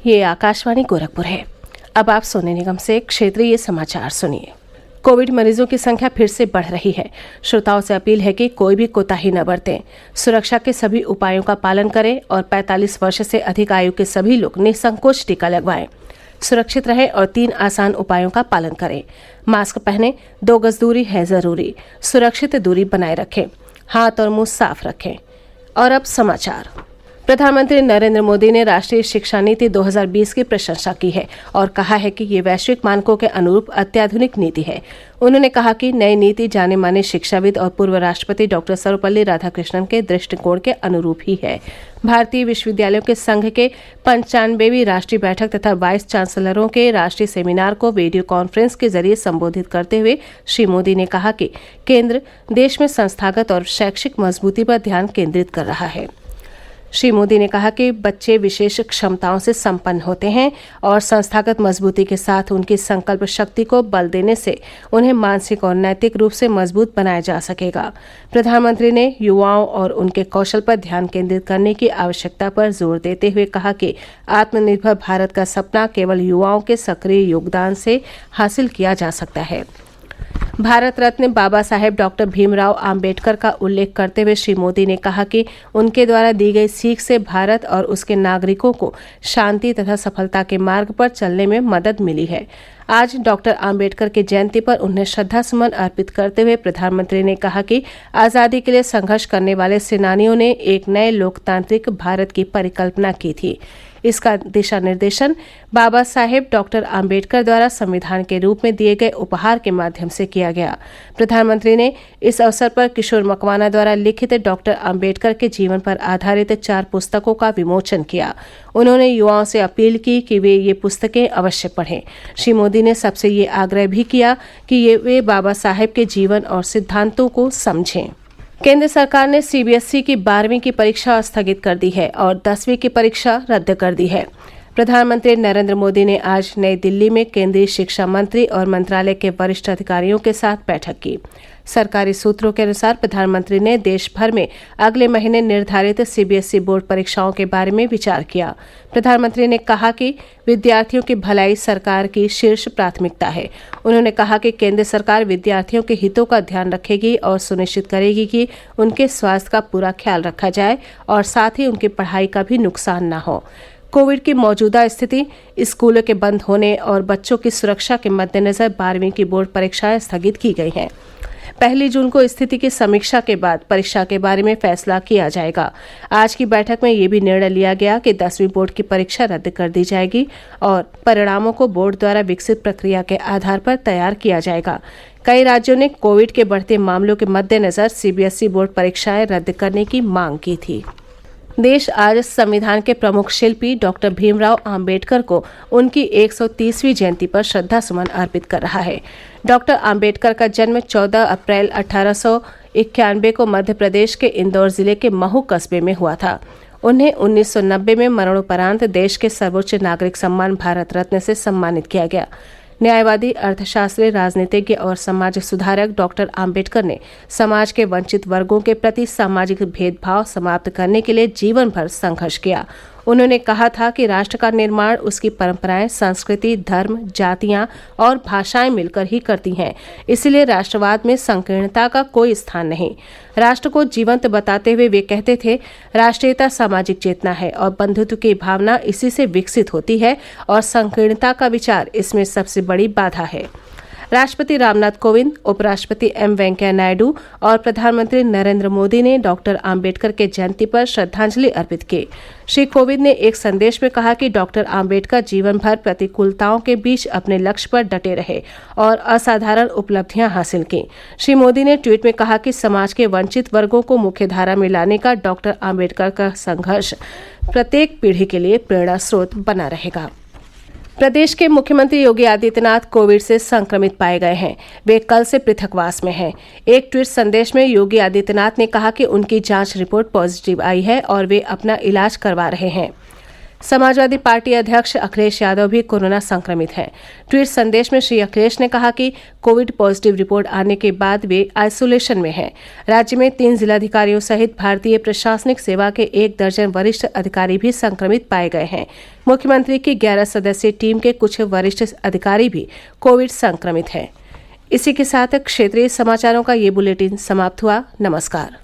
ये आकाशवाणी गोरखपुर है। अब आप सोने निगम से क्षेत्रीय समाचार सुनिए। कोविड मरीजों की संख्या फिर से बढ़ रही है। श्रोताओं से अपील है कि कोई भी कोताही न बरतें, सुरक्षा के सभी उपायों का पालन करें और 45 वर्ष से अधिक आयु के सभी लोग निसंकोच टीका लगवाएं। सुरक्षित रहें और 3 आसान उपायों का पालन करें। मास्क पहनें, 2 गज दूरी है जरूरी, सुरक्षित दूरी बनाए रखें, हाथ और मुंह साफ रखें। और अब समाचार। प्रधानमंत्री नरेंद्र मोदी ने राष्ट्रीय शिक्षा नीति 2020 की प्रशंसा की है और कहा है कि ये वैश्विक मानकों के अनुरूप अत्याधुनिक नीति है। उन्होंने कहा कि नई नीति जाने माने शिक्षाविद और पूर्व राष्ट्रपति डॉक्टर सर्वपल्ली राधाकृष्णन के दृष्टिकोण के अनुरूप ही है। भारतीय विश्वविद्यालयों के संघ के 95वीं राष्ट्रीय बैठक तथा वाइस चांसलरों के राष्ट्रीय सेमिनार को वीडियो कॉन्फ्रेंस के जरिए संबोधित करते हुए श्री मोदी ने कहा कि केंद्र देश में संस्थागत और शैक्षिक मजबूती पर ध्यान केंद्रित कर रहा है। श्री मोदी ने कहा कि बच्चे विशेष क्षमताओं से संपन्न होते हैं और संस्थागत मजबूती के साथ उनकी संकल्प शक्ति को बल देने से उन्हें मानसिक और नैतिक रूप से मजबूत बनाया जा सकेगा। प्रधानमंत्री ने युवाओं और उनके कौशल पर ध्यान केंद्रित करने की आवश्यकता पर जोर देते हुए कहा कि आत्मनिर्भर भारत का सपना केवल युवाओं के सक्रिय योगदान से हासिल किया जा सकता है। भारत रत्न बाबा साहेब डॉक्टर भीमराव आम्बेडकर का उल्लेख करते हुए श्री मोदी ने कहा कि उनके द्वारा दी गई सीख से भारत और उसके नागरिकों को शांति तथा सफलता के मार्ग पर चलने में मदद मिली है। आज डॉक्टर आम्बेडकर की जयंती पर उन्हें श्रद्धासुमन अर्पित करते हुए प्रधानमंत्री ने कहा कि आज़ादी के लिए संघर्ष करने वाले सेनानियों ने एक नए लोकतांत्रिक भारत की परिकल्पना की थी। इसका दिशा निर्देशन बाबा साहेब डॉक्टर आम्बेडकर द्वारा संविधान के रूप में दिए गए उपहार के माध्यम से किया गया। प्रधानमंत्री ने इस अवसर पर किशोर मकवाना द्वारा लिखित डॉक्टर आम्बेडकर के जीवन पर आधारित 4 पुस्तकों का विमोचन किया। उन्होंने युवाओं से अपील की कि वे ये पुस्तकें अवश्य पढ़ें। श्री मोदी ने सबसे ये आग्रह भी किया कि वे बाबा साहेब के जीवन और सिद्धांतों को समझें। केंद्र सरकार ने सीबीएसई की 12वीं की परीक्षा स्थगित कर दी है और 10वीं की परीक्षा रद्द कर दी है। प्रधानमंत्री नरेंद्र मोदी ने आज नई दिल्ली में केंद्रीय शिक्षा मंत्री और मंत्रालय के वरिष्ठ अधिकारियों के साथ बैठक की। सरकारी सूत्रों के अनुसार प्रधानमंत्री ने देश भर में अगले महीने निर्धारित सीबीएसई बोर्ड परीक्षाओं के बारे में विचार किया। प्रधानमंत्री ने कहा कि विद्यार्थियों की भलाई सरकार की शीर्ष प्राथमिकता है। उन्होंने कहा कि केंद्र सरकार विद्यार्थियों के हितों का ध्यान रखेगी और सुनिश्चित करेगी कि उनके स्वास्थ्य का पूरा ख्याल रखा जाए और साथ ही उनकी पढ़ाई का भी नुकसान न हो। कोविड की मौजूदा स्थिति, स्कूलों के बंद होने और बच्चों की सुरक्षा के मद्देनजर 12वीं की बोर्ड परीक्षाएं स्थगित की गई हैं। 1 जून को स्थिति की समीक्षा के बाद परीक्षा के बारे में फैसला किया जाएगा। आज की बैठक में ये भी निर्णय लिया गया कि 10वीं बोर्ड की परीक्षा रद्द कर दी जाएगी और परिणामों को बोर्ड द्वारा विकसित प्रक्रिया के आधार पर तैयार किया जाएगा। कई राज्यों ने कोविड के बढ़ते मामलों के मद्देनजर सीबीएसई बोर्ड परीक्षाएं रद्द करने की मांग की थी। देश आज संविधान के प्रमुख शिल्पी डॉक्टर भीमराव आम्बेडकर को उनकी 130वीं जयंती पर श्रद्धासुमन अर्पित कर रहा है। डॉक्टर आम्बेडकर का जन्म 14 अप्रैल 1891 को मध्य प्रदेश के इंदौर जिले के महू कस्बे में हुआ था। उन्हें 1990 में मरणोपरांत देश के सर्वोच्च नागरिक सम्मान भारत रत्न से सम्मानित किया गया। न्यायवादी, अर्थशास्त्री, राजनीतिज्ञ और समाज सुधारक डॉक्टर आम्बेडकर ने समाज के वंचित वर्गों के प्रति सामाजिक भेदभाव समाप्त करने के लिए जीवन भर संघर्ष किया। उन्होंने कहा था कि राष्ट्र का निर्माण उसकी परंपराएं, संस्कृति, धर्म, जातियां और भाषाएं मिलकर ही करती हैं। इसलिए राष्ट्रवाद में संकीर्णता का कोई स्थान नहीं। राष्ट्र को जीवंत बताते हुए वे कहते थे, राष्ट्रीयता सामाजिक चेतना है और बंधुत्व की भावना इसी से विकसित होती है और संकीर्णता का विचार इसमें सबसे बड़ी बाधा है। राष्ट्रपति रामनाथ कोविंद, उपराष्ट्रपति एम वेंकैया नायडू और प्रधानमंत्री नरेंद्र मोदी ने डॉक्टर आम्बेडकर के जयंती पर श्रद्धांजलि अर्पित की। श्री कोविंद ने एक संदेश में कहा कि डॉक्टर आम्बेडकर जीवन भर प्रतिकूलताओं के बीच अपने लक्ष्य पर डटे रहे और असाधारण उपलब्धियां हासिल की। श्री मोदी ने ट्वीट में कहा कि समाज के वंचित वर्गों को मुख्यधारा में लाने का डॉक्टर आम्बेडकर का संघर्ष प्रत्येक पीढ़ी के लिए प्रेरणा स्रोत बना रहेगा। प्रदेश के मुख्यमंत्री योगी आदित्यनाथ कोविड से संक्रमित पाए गए हैं। वे कल से पृथकवास में हैं। एक ट्वीट संदेश में योगी आदित्यनाथ ने कहा कि उनकी जांच रिपोर्ट पॉजिटिव आई है और वे अपना इलाज करवा रहे हैं। समाजवादी पार्टी अध्यक्ष अखिलेश यादव भी कोरोना संक्रमित हैं। ट्वीट संदेश में श्री अखिलेश ने कहा कि कोविड पॉजिटिव रिपोर्ट आने के बाद वे आइसोलेशन में हैं। राज्य में 3 जिलाधिकारियों सहित भारतीय प्रशासनिक सेवा के 1 दर्जन वरिष्ठ अधिकारी भी संक्रमित पाए गए हैं। मुख्यमंत्री की 11 सदस्यीय टीम के कुछ वरिष्ठ अधिकारी भी कोविड संक्रमित हैं। इसी के साथ क्षेत्रीय समाचारों का ये बुलेटिन समाप्त हुआ। नमस्कार।